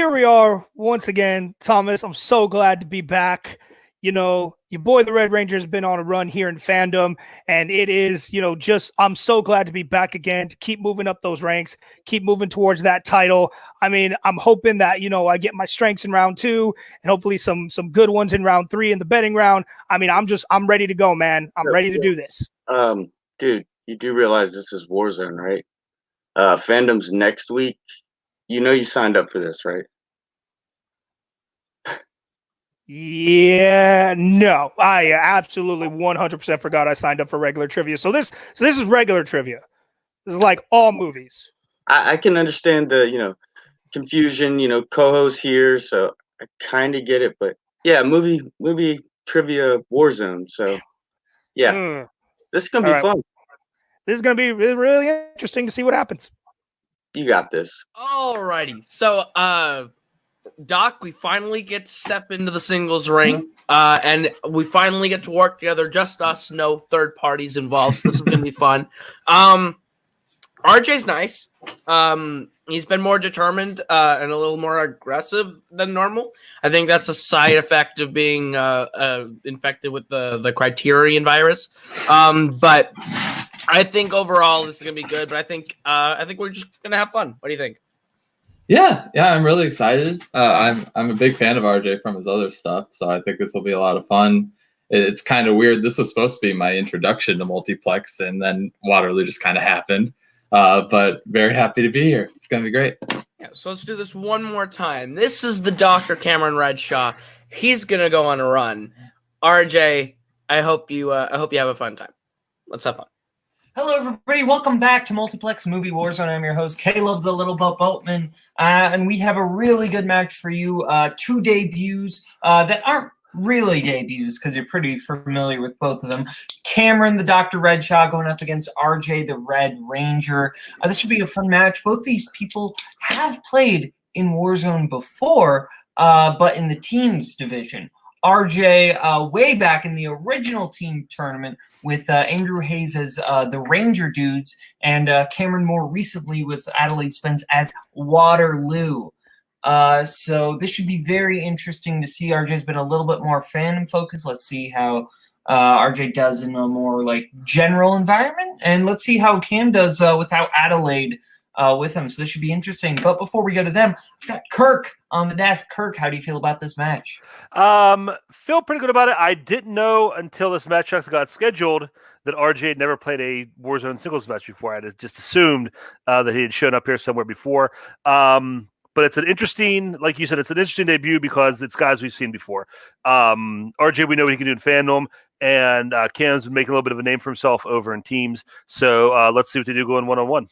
here we are once again, Thomas. I'm so glad to be back. You know, your boy, the Red Ranger, has been on a run here in Fandom, and it is, I'm so glad to be back again, to keep moving up those ranks, keep moving towards that title. I mean, I'm hoping that, I get my strengths in round 2 and hopefully some good ones in round 3 in the betting round. I mean, I'm ready to go, man. I'm ready to do this. Dude, you do realize this is Warzone, right? Fandom's next week. You signed up for this, right? Yeah, no, I absolutely 100% forgot I signed up for regular trivia. So this is regular trivia. This is like all movies. I can understand the, confusion, Koho's here, so I kind of get it, but yeah, movie trivia Warzone. So yeah, this is going to be fun. This is going to be really interesting to see what happens. You got this. Alrighty. So, Doc, we finally get to step into the singles ring, and we finally get to work together, just us, no third parties involved. This is going to be fun. RJ's nice. He's been more determined and a little more aggressive than normal. I think that's a side effect of being infected with the Criterion virus. But I think overall this is gonna be good. But I think we're just gonna have fun. What do you think? Yeah, I'm really excited. I'm a big fan of RJ from his other stuff, so I think this will be a lot of fun. It's kind of weird. This was supposed to be my introduction to Multiplex, and then Waterloo just kind of happened. But very happy to be here. It's gonna be great. Yeah, so let's do this one more time. This is the Dr. Cameron Redshaw. He's gonna go on a run. RJ, I hope you have a fun time. Let's have fun. Hello, everybody. Welcome back to Multiplex Movie Warzone. I'm your host, Kaleb the Little Boatman, and we have a really good match for you. 2 debuts that aren't really debuts because you're pretty familiar with both of them. Cameron, the Dr. Redshaw, going up against RJ, the Red Ranger. This should be a fun match. Both these people have played in Warzone before, but in the teams division. RJ, way back in the original team tournament with Andrew Hayes as the Ranger dudes, and Cameron more recently with Adelaide Spence as Waterloo. So this should be very interesting to see. RJ's been a little bit more fan focused. Let's see how RJ does in a more like general environment, and let's see how Cam does without Adelaide with him. So this should be interesting. But before we go to them, I've got Kirk on the desk. Kirk, how do you feel about this match? Feel pretty good about it. I didn't know until this match actually got scheduled that RJ had never played a Warzone singles match before. I had just assumed that he had shown up here somewhere before. But it's an interesting, like you said, it's an interesting debut because it's guys we've seen before. RJ, we know what he can do in Fandom, and Cam's been making a little bit of a name for himself over in teams. So let's see what they do going one-on-one.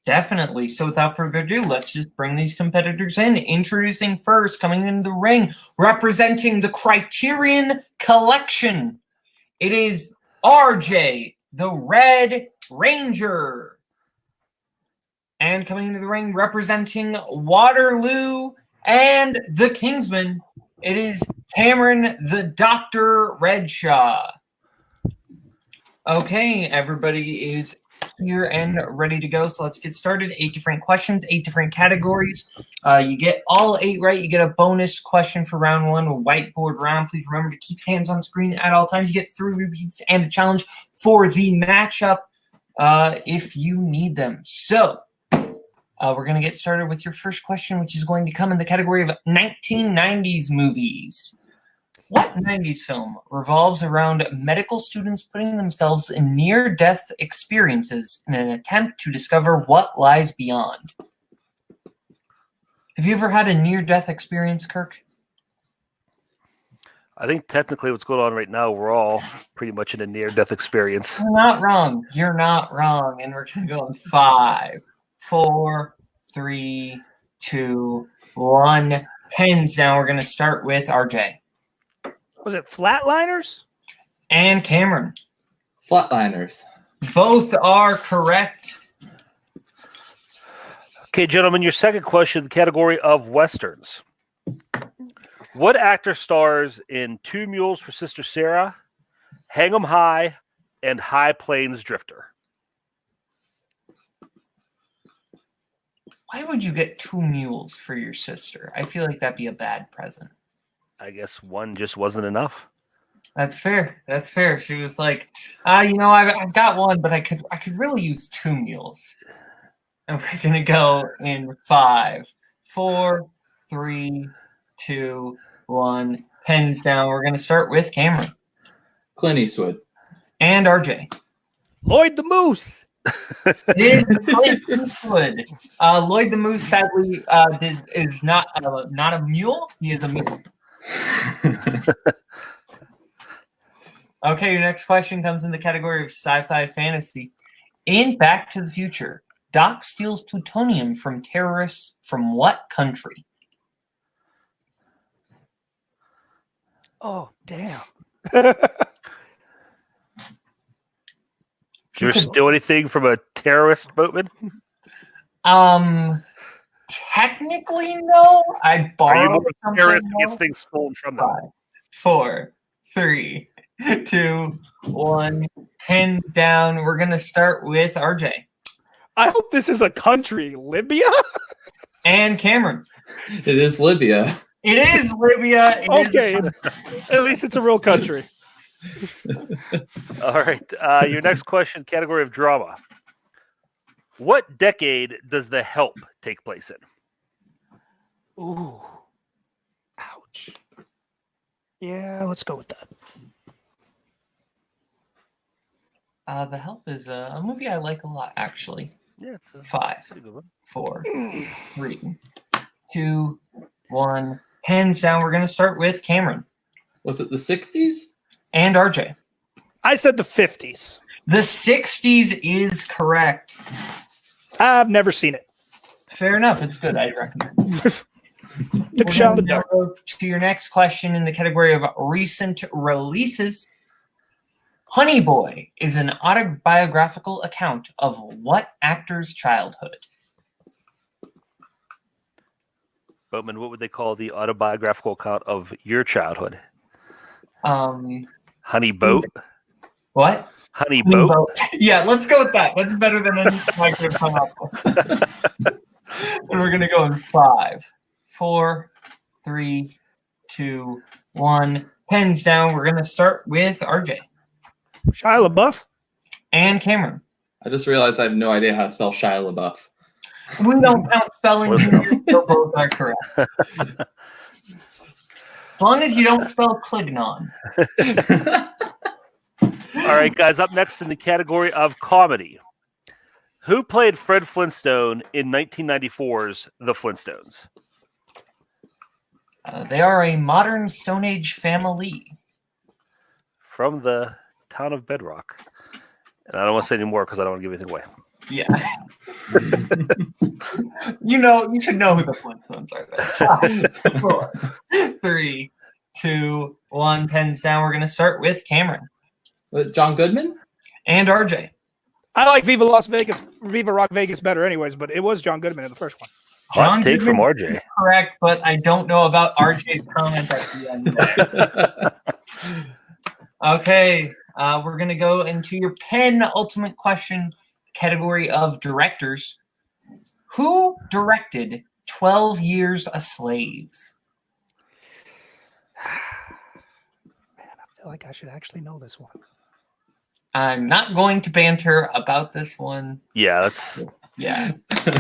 Definitely. So without further ado, let's just bring these competitors in. Introducing first, coming into the ring, representing the Criterion Collection, it is RJ, the Red Ranger. And coming into the ring, representing Waterloo and the Kingsman, it is Cameron, the Dr. Redshaw. Okay, everybody is here and ready to go. So let's get started. 8 different questions, 8 different categories. You get all 8 right. You get a bonus question for round 1, a whiteboard round. Please remember to keep hands on screen at all times. You get 3 repeats and a challenge for the matchup if you need them. So we're going to get started with your first question, which is going to come in the category of 1990s movies. What 90s film revolves around medical students putting themselves in near-death experiences in an attempt to discover what lies beyond? Have you ever had a near-death experience, Kirk? I think technically what's going on right now, we're all pretty much in a near-death experience. You're not wrong. You're not wrong. And we're going to go in 5, 4, 3, 2, 1. Hands down. We're going to start with RJ. Was it Flatliners? And Cameron. Flatliners. Both are correct. Okay, gentlemen, your second question, the category of Westerns. What actor stars in 2 Mules for Sister Sarah, Hang 'em High, and High Plains Drifter? Why would you get 2 mules for your sister? I feel like that'd be a bad present. I guess one just wasn't enough. That's fair. That's fair. She was like, I've got one, but I could really use 2 mules. And we're gonna go in 5, 4, 3, 2, 1. Pens down. We're gonna start with Cameron Clint Eastwood. and RJ. Lloyd the Moose. It is Clint Eastwood. Lloyd the Moose sadly is not a mule. He is a mule. Okay, your next question comes in the category of sci-fi fantasy. In Back to the Future, Doc steals plutonium from terrorists from what country? Oh, damn. Did you ever steal anything from a terrorist, Boatman? Technically, no. I Are you borrowed more something. terrorist No. gets things stolen from them? 5, 4, 3, 2, 1. Hands down. We're gonna start with RJ I hope this is a country. Libya? and Cameron. It is Libya. It is Libya. It is Okay, at least it's a real country. All right. Your next question, category of drama. What decade does The Help take place in? Ooh. Ouch. Yeah, let's go with that. The Help is a movie I like a lot, actually. Yeah, it's a 5, pretty good one. 4, 3, 2, 1. Hands down. We're gonna start with Cameron Was it the 60s? and RJ. I said the 50s. The 60s is correct. I've never seen it. Fair enough. It's good. I'd recommend. Took a shot in the We're dark. gonna go to your next question in the category of recent releases. Honey Boy is an autobiographical account of what actor's childhood? Boatman, what would they call the autobiographical account of your childhood? Honey Boat? What? Honey Boat? Yeah, let's go with that. That's better than anything I could have come up with. And we're gonna go in 5, 4, 3, 2, 1. Pens down. We're gonna start with RJ Shia LaBeouf? and Cameron. I just realized I have no idea how to spell Shia LaBeouf. We don't count spelling. What's So both are correct. As long as you don't spell Clignon. All right, guys, up next in the category of comedy. Who played Fred Flintstone in 1994's The Flintstones? They are a modern Stone Age family. From the town of Bedrock. And I don't want to say any more because I don't want to give anything away. Yeah. You should know who the Flintstones are. There. 5, 4, 3, 2, 1. Pens down. We're going to start with Cameron John Goodman? and RJ. I like Viva Rock Vegas better anyways, but it was John Goodman in the first one. Hot take from Goodman RJ. is correct, but I don't know about RJ's comment at the end. Okay, we're going to go into your penultimate question category of directors. Who directed 12 Years a Slave? Man, I feel like I should actually know this one. I'm not going to banter about this one. Yeah, that's Yeah.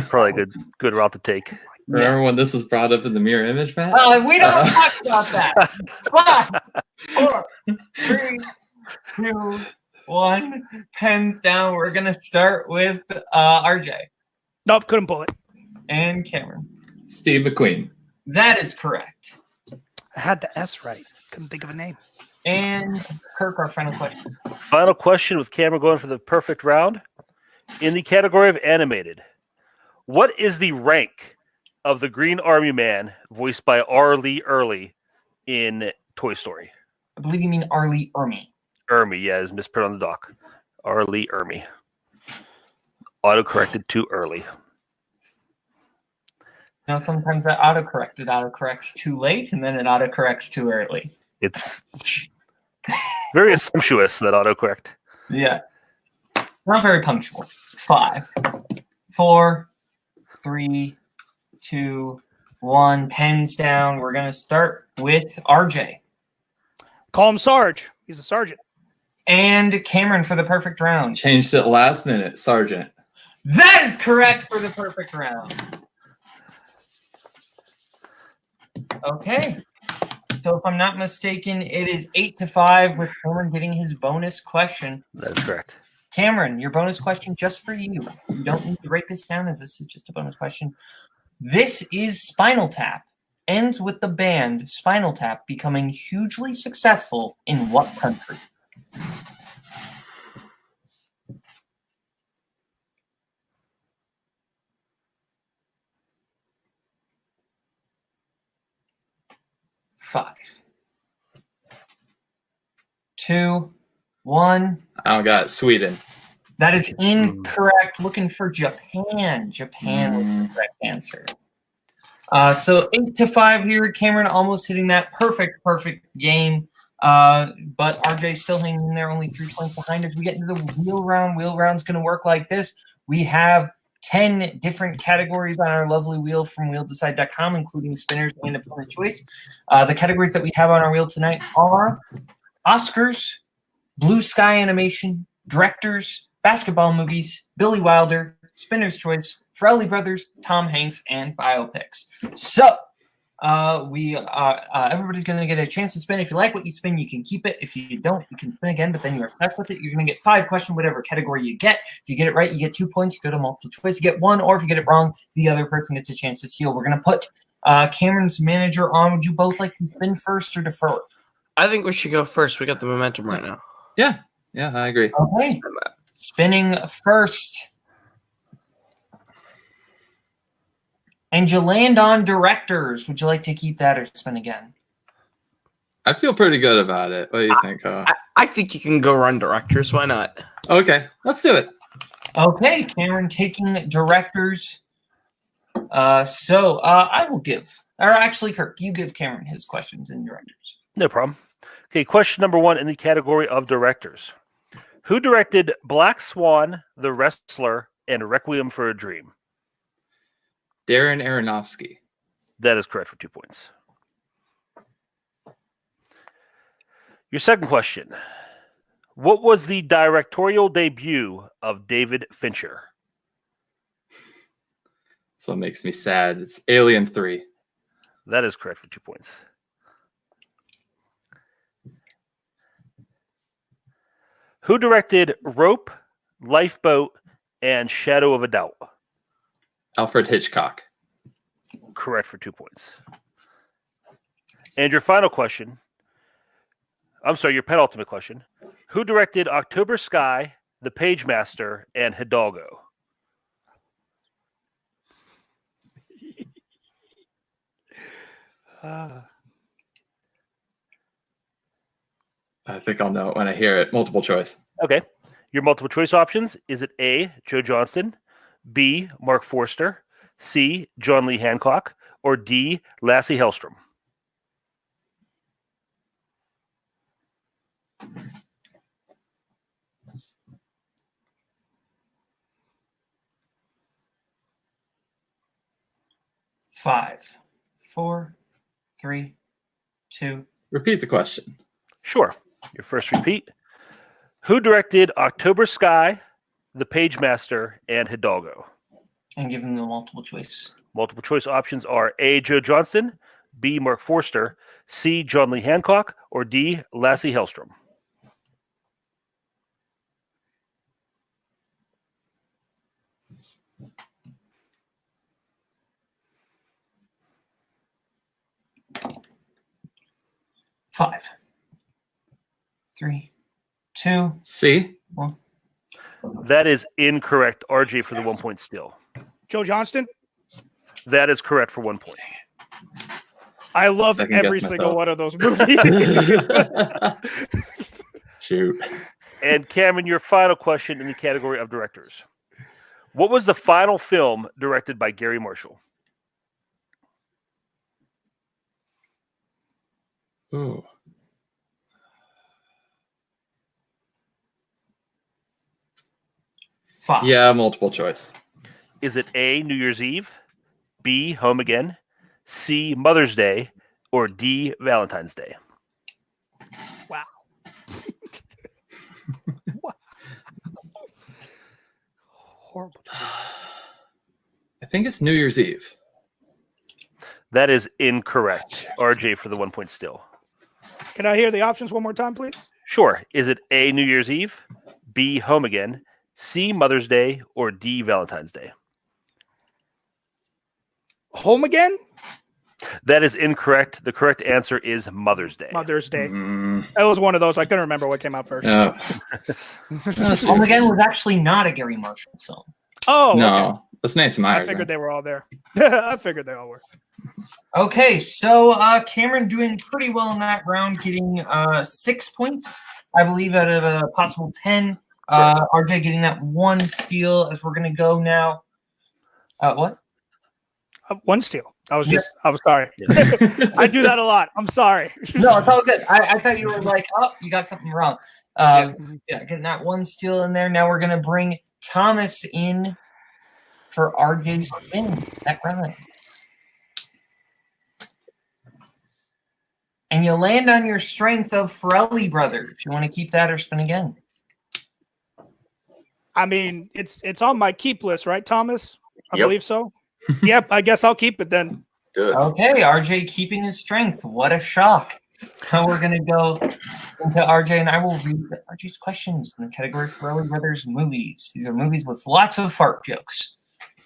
probably a good route to take. Remember when this was brought up in the mirror image match? We don't talk about that. 5, 4, 3, 2, 1. Pens down. We're going to start with RJ Nope, couldn't pull it. and Cameron. Steve McQueen. That is correct. I had the S right. Couldn't think of a name. And Kirk, our final question. Final question with Cameron going for the perfect round. In the category of animated, what is the rank of the Green Army Man voiced by R. Lee Ermey in Toy Story? I believe you mean R. Lee Ermey. Ermey, yeah, is mispronounced on the doc. R. Lee Ermey. Auto-corrected too early. Sometimes that autocorrects too late, and then it autocorrects too early. It's very sumptuous, that autocorrect. Yeah. Not very punctual. 5, 4, 3, 2, 1. Pens down. We're going to start with RJ. Call him Sarge. He's a sergeant. And Cameron for the perfect round. Changed it last minute, Sergeant. That is correct for the perfect round. Okay. So if I'm not mistaken, it is 8-5 with Cameron getting his bonus question. That's correct. Cameron, your bonus question just for you. You don't need to write this down as this is just a bonus question. This is Spinal Tap. Ends with the band Spinal Tap becoming hugely successful in what country? Five, 2, 1. I don't got it. Sweden. That is incorrect. Looking for Japan. Japan was the correct answer. So 8-5 here. Cameron almost hitting that perfect game. But RJ still hanging in there, only 3 points behind. As we get into the wheel round's going to work like this. We have 10 different categories on our lovely wheel from wheeldecide.com, including spinners and opponent choice. The categories that we have on our wheel tonight are Oscars, Blue Sky Animation, Directors, Basketball Movies, Billy Wilder, Spinner's Choice, Farrelly Brothers, Tom Hanks, and Biopics. So, everybody's going to get a chance to spin. If you like what you spin, you can keep it. If you don't, you can spin again, but then you're stuck with it. You're going to get 5 questions, whatever category you get. If you get it right, you get 2 points. You go to multiple choice, you get 1, or if you get it wrong, the other person gets a chance to steal. We're going to put Cameron's manager on. Would you both like to spin first or defer? I think we should go first. We got the momentum right now. Yeah, I agree. Okay. Spinning first. And you land on Directors. Would you like to keep that or spin again? I feel pretty good about it. What do you think? I think you can go run Directors. Why not? Okay, let's do it. Okay, Cameron taking Directors. I will give, or actually, Kirk, you give Cameron his questions in Directors. No problem. Okay, question number 1 in the category of directors. Who directed Black Swan, The Wrestler, and Requiem for a Dream? Darren Aronofsky. That is correct for 2 points. Your second question. What was the directorial debut of David Fincher? So it makes me sad. It's Alien 3. That is correct for 2 points. Who directed Rope, Lifeboat, and Shadow of a Doubt? Alfred Hitchcock. Correct for 2 points. And your final question. I'm sorry, your penultimate question. Who directed October Sky, The Pagemaster, and Hidalgo? I think I'll know it when I hear it. Multiple choice. Okay. Your multiple choice options. Is it A, Joe Johnston, B, Mark Forster, C, John Lee Hancock, or D, Lassie Hellstrom? Five, 4, 3, 2. Repeat the question. Sure. Your first repeat. Who directed October Sky, The Pagemaster, and Hidalgo? And give them the multiple choice. Multiple choice options are A, Joe Johnston, B, Mark Forster, C, John Lee Hancock, or D, Lassie Hellstrom. Five, 3, 2, C. 1. That is incorrect. RJ for the 1 point steal. Joe Johnston. That is correct for 1 point. I love Second every guess single myself. one of those movies. Shoot. And Cameron, your final question in the category of directors. What was the final film directed by Gary Marshall? Ooh. Five. Yeah, multiple choice. Is it A, New Year's Eve, B, Home Again, C, Mother's Day, or D, Valentine's Day? Wow. Wow. Horrible. I think it's New Year's Eve. That is incorrect. RJ for the 1 point still. Can I hear the options one more time, please? Sure. Is it A, New Year's Eve, B, Home Again, C, Mother's Day, or D, Valentine's Day? Home Again? That is incorrect. The correct answer is Mother's Day. Mother's Day. That was one of those. I couldn't remember what came out first. Home Again was actually not a Gary Marshall film. Oh, No, okay. that's Nancy Myers. I figured man. they were all there. I figured they all were. Okay, so Cameron doing pretty well in that round, getting 6 points, I believe, out of a possible 10. RJ getting that 1 steal as we're going to go now. What? 1 steal. I was sorry. I do that a lot. I'm sorry. No, it's all good. I thought you were like, oh, you got something wrong. Yeah, getting that 1 steal in there. Now we're going to bring Thomas in for RJ's spin that round. And you land on your strength of Farrelly Brothers. You want to keep that or spin again? I mean, it's on my keep list, right, Thomas? I Yep. believe so. Yep, I guess I'll keep it then. Good. Okay, RJ keeping his strength. What a shock. Now we're going to go into RJ, and I will read RJ's questions in the category Farrelly Brothers movies. These are movies with lots of fart jokes.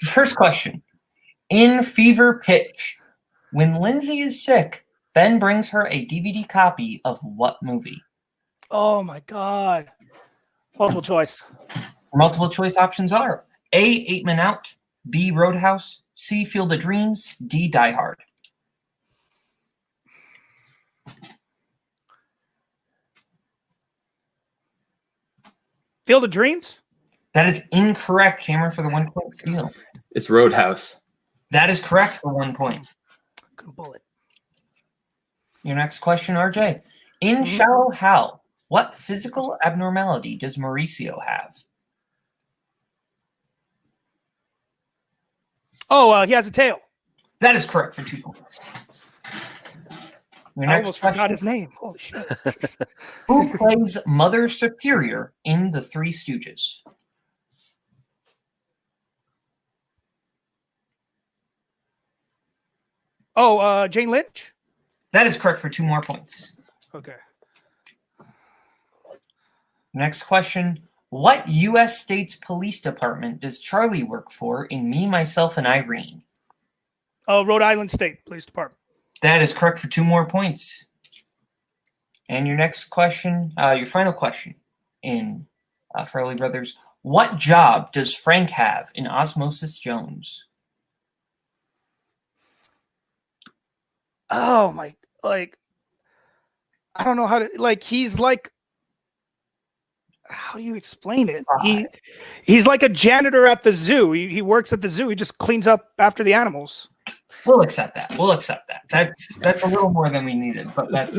First question. In Fever Pitch, when Lindsay is sick, Ben brings her a DVD copy of what movie? Oh my God. Multiple choice. Multiple choice options are A, 8 Men Out, B, Roadhouse, C, Field of Dreams, D, Die Hard. Field of Dreams? That is incorrect, Cameron, for the 1 point steal. It's Roadhouse. That is correct for 1 point. Good bullet. Your next question, RJ. In Shallow Hal, what physical abnormality does Mauricio have? Oh, he has a tail. That is correct for 2 points. Your I next almost forgot question. his name. Holy shit. Who plays Mother Superior in The Three Stooges? Oh, Jane Lynch? That is correct for 2 more points. Okay. Next question. What U.S. State's Police Department does Charlie work for in Me, Myself, and Irene? Oh, Rhode Island State Police Department. That is correct for 2 more points. And your next question, your final question in Farrelly Brothers. What job does Frank have in Osmosis Jones? Oh my, like, I don't know how to, he's like, how do you explain it? He's like a janitor at the zoo. He works at the zoo. He just cleans up after the animals. We'll accept that. That's a little more than we needed, but that's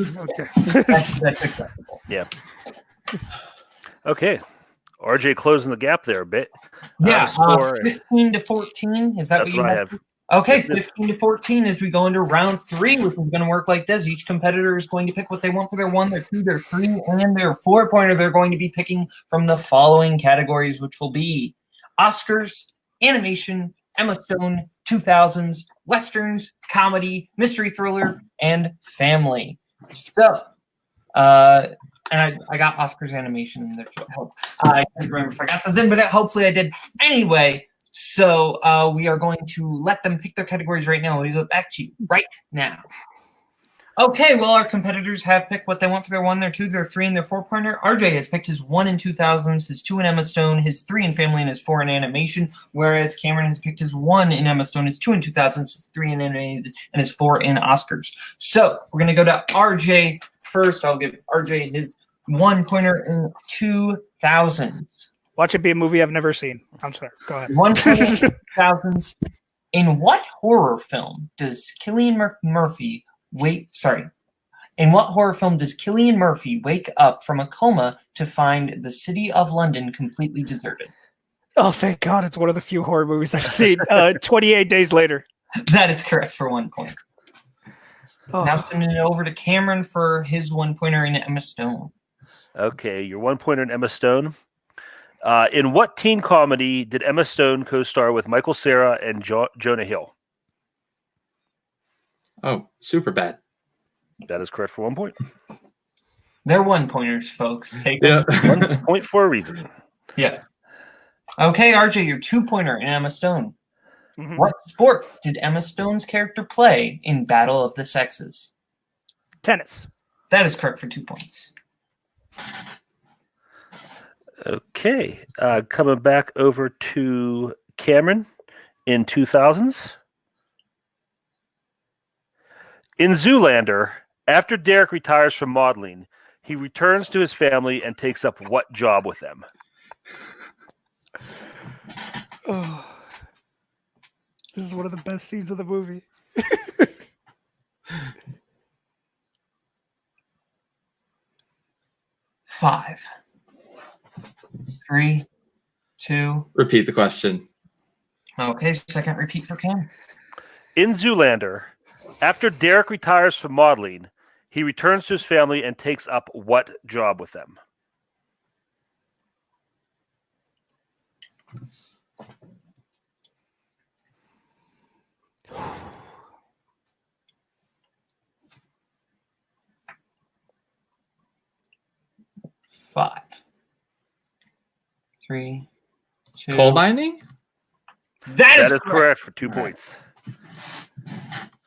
acceptable. Yeah. Okay. RJ closing the gap there a bit. Yeah, Score. 15 to 14. Is that That's what I have. Okay, 15 to 14 as we go into round 3, which is going to work like this. Each competitor is going to pick what they want for their 1, their 2, their 3, and their 4-pointer. They're going to be picking from the following categories, which will be Oscars, animation, Emma Stone, 2000s, westerns, comedy, mystery thriller, and family. So, and I got Oscars animation in there to help. I can't remember if I got those in, but hopefully I did. Anyway, so we are going to let them pick their categories right now. We'll go back to you right now. Okay, well, our competitors have picked what they want for their 1, their 2, their 3, and their 4-pointer. RJ has picked his 1 in 2000s, his 2 in Emma Stone, his 3 in family, and his 4 in animation, whereas Cameron has picked his 1 in Emma Stone, his 2 in 2000s, his 3 in animated, and his 4 in Oscars. So we're going to go to RJ first. I'll give RJ his 1-pointer in 2000s. Watch it be a movie I've never seen. I'm sorry. Go ahead. 1-pointer in 2000s. In what horror film does Cillian Murphy In what horror film does Cillian Murphy wake up from a coma to find the city of London completely deserted? Oh, thank God. It's one of the few horror movies I've seen. 28 Days Later. That is correct for 1 point. Oh. Now sending it over to Cameron for his 1-pointer in Emma Stone. Okay, your 1-pointer in Emma Stone. In what teen comedy did Emma Stone co-star with Michael Cera and Jonah Hill? Oh, super bad. That is correct for 1 point. They're 1-pointers, folks. Take them. 1 point for a reason. Yeah. Okay, RJ, your 2-pointer in Emma Stone. Mhm. What sport did Emma Stone's character play in Battle of the Sexes? Tennis. That is correct for 2 points. Okay, coming back over to Cameron in 2000s. In Zoolander, after Derek retires from modeling, he returns to his family and takes up what job with them? Oh. This is one of the best scenes of the movie. 5, 3, 2. Repeat the question. Okay, second repeat for Cam. In Zoolander, after Derek retires from modeling, he returns to his family and takes up what job with them? Five, 3, 2. Coal mining? That is correct for 2 points. Did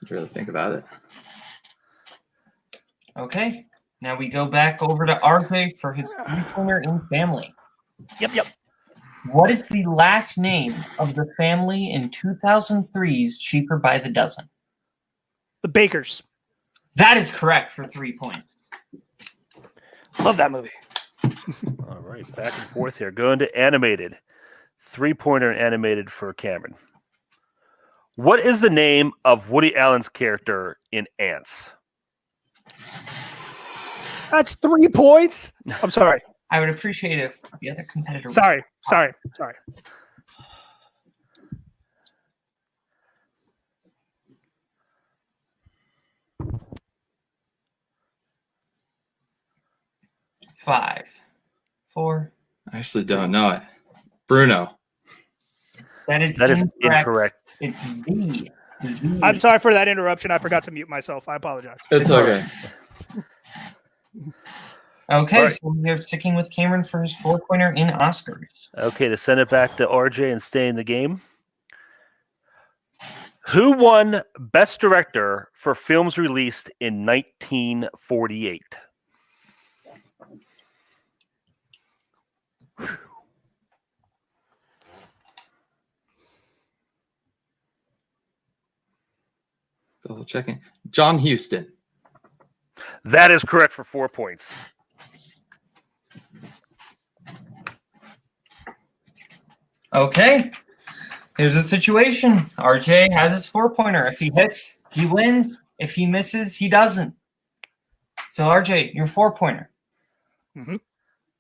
you really think about it? Okay, now we go back over to RJ for his 3-pointer in family. Yep. What is the last name of the family in 2003's Cheaper by the Dozen? The Bakers. That is correct for 3 points. Love that movie. All right, back and forth here. Going to animated. 3-pointer and animated for Cameron. What is the name of Woody Allen's character in Ants? That's 3 points. I'm sorry. I would appreciate if the other competitor. Sorry. Five, 4. I actually don't know it. Bruno. That is incorrect. It's Z. I'm sorry for that interruption. I forgot to mute myself. I apologize. It's okay. Okay, Right. so we're sticking with Cameron for his 4-pointer in Oscars. Okay, to send it back to RJ and stay in the game. Who won Best Director for films released in 1948? Double checking. John Huston. That is correct for 4 points. Okay, here's the situation. RJ has his 4-pointer. If he hits, he wins. If he misses, he doesn't. So RJ, your 4-pointer. Mhm.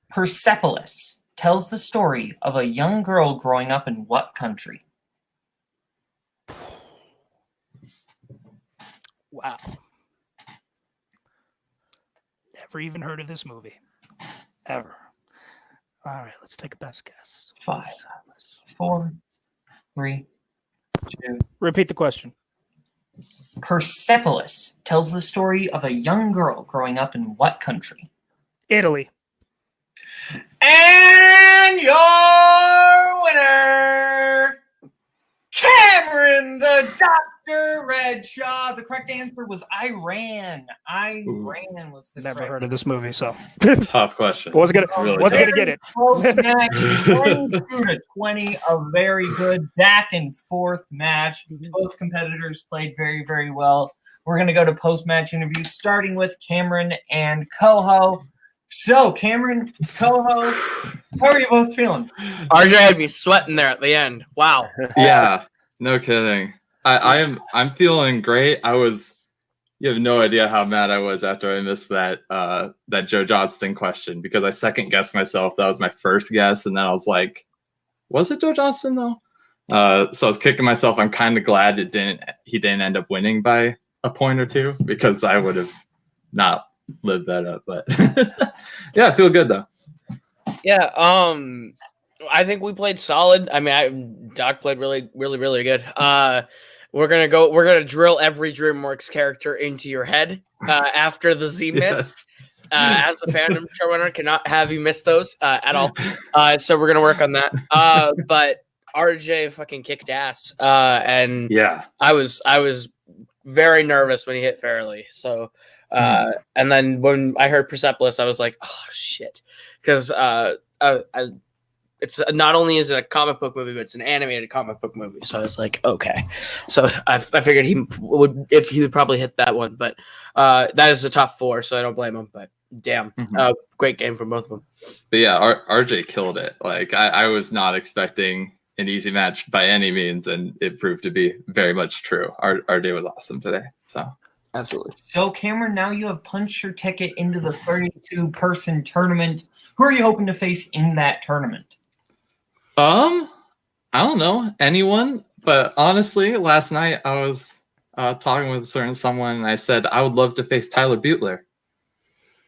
Persepolis tells the story of a young girl growing up in what country? Wow. Never even heard of this movie. Ever. All right, let's take a best guess. 5, 4, 3, 2. Repeat the question. Persepolis tells the story of a young girl growing up in what country? Italy. And your winner, Cameron the Dr. Redshaw. The correct answer was Iran. Iran was the Never correct heard of this movie, so Tough question. wasn't Really gonna get it. Close match, 22-20, a very good back and forth match. Both competitors played very, very well. We're going to go to post-match interviews, starting with Cameron and Koho. So, Cameron, Koho, how are you both feeling? RJ had me sweating there at the end. Wow. Yeah, no kidding. I'm feeling great. You have no idea how mad I was after I missed that Joe Johnston question, because I second guessed myself. That was my first guess, and then I was like, was it Joe Johnston though? So I was kicking myself. I'm kind of glad he didn't end up winning by a point or two, because I would have not lived that up. But yeah, I feel good though. Yeah, I think we played solid. I mean, Doc played really, really, really good. We're gonna drill every DreamWorks character into your head after the Z myths. As a Fandom showrunner, cannot have you miss those at all. So we're gonna work on that. But RJ fucking kicked ass, and Yeah, I was very nervous when he hit Fairly. So, and then when I heard Persepolis, I was like, oh shit, because it's not only is it a comic book movie, but it's an animated comic book movie. So I was like, okay. So I figured he would probably hit that one, but that is a top 4, so I don't blame him. But damn, great game from both of them. but yeah, RJ killed it. Like I was not expecting an easy match by any means, and it proved to be very much true. RJ was awesome today. So Absolutely. So Cameron, now you have punched your ticket into the 32-person tournament. Who are you hoping to face in that tournament? I don't know anyone, but honestly, last night I was talking with someone, and I said I would love to face Tyler Butler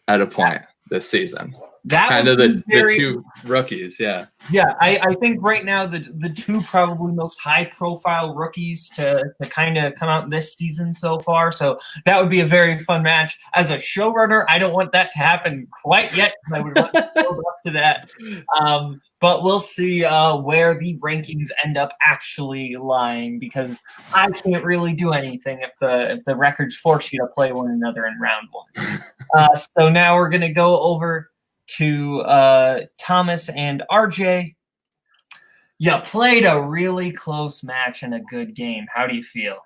at a point this season. That kind of the two rookies, yeah. Yeah, I think right now the two probably most high-profile rookies to kind of come out this season so far. So that would be a very fun match. As a showrunner, I don't want that to happen quite yet, because I would want to build up to that. But we'll see where the rankings end up actually lying, because I can't really do anything if the records force you to play one another in round 1. So now we're going to go over to Thomas and RJ. You played a really close match and a good game. How do you feel?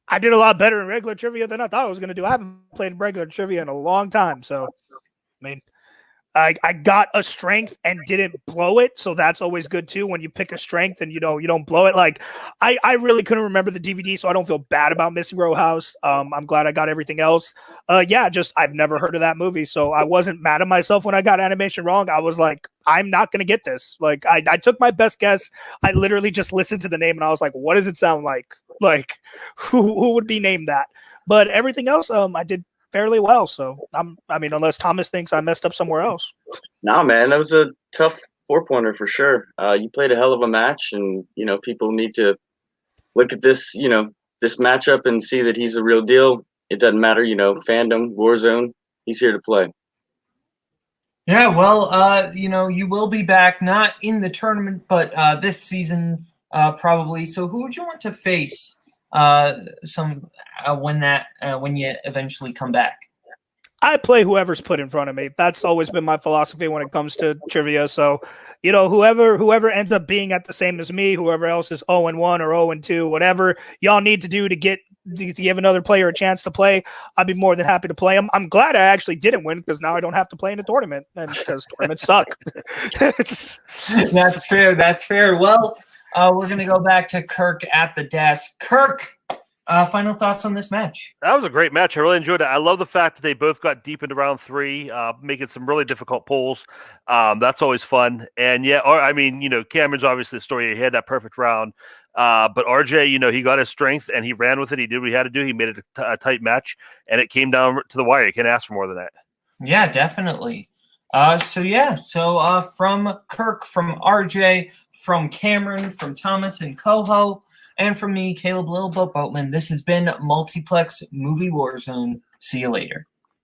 I did a lot better in regular trivia than I thought I was going to do. I haven't played regular trivia in a long time. So, I mean, I got a strength and didn't blow it, so that's always good too. When you pick a strength and you don't blow it. Like I really couldn't remember the DVD, so I don't feel bad about missing Row House. I'm glad I got everything else. Just I've never heard of that movie, so I wasn't mad at myself when I got animation wrong. I was like, I'm not gonna get this. Like I took my best guess. I literally just listened to the name and I was like, what does it sound like? Like who would be named that? But everything else, I did fairly well. So unless Thomas thinks I messed up somewhere else. Nah, man, that was a tough 4-pointer for sure. You played a hell of a match, and people need to look at this, this matchup and see that he's a real deal. It doesn't matter, Fandom, Warzone, he's here to play. Yeah, well, you will be back, not in the tournament, but this season probably. So who would you want to face when you eventually come back? I play whoever's put in front of me. That's always been my philosophy when it comes to trivia. So, whoever ends up being at the same as me, whoever else is 0-1 or 0-2, whatever y'all need to do to give another player a chance to play, I'd be more than happy to play them. I'm glad I actually didn't win, because now I don't have to play in a tournament, and because tournaments suck. That's fair. That's fair. Well, we're going to go back to Kirk at the desk. Kirk, final thoughts on this match? That was a great match. I really enjoyed it. I love the fact that they both got deep into round 3, making some really difficult pulls. That's always fun. And Cameron's obviously the story. He had that perfect round. But RJ, he got his strength and he ran with it. He did what he had to do. He made it a tight match, and it came down to the wire. You can't ask for more than that. Yeah, definitely. So from Kirk, from RJ, from Cameron, from Thomas and Koho, and from me, Kaleb Boatman, this has been Multiplex Movie Warzone. See you later.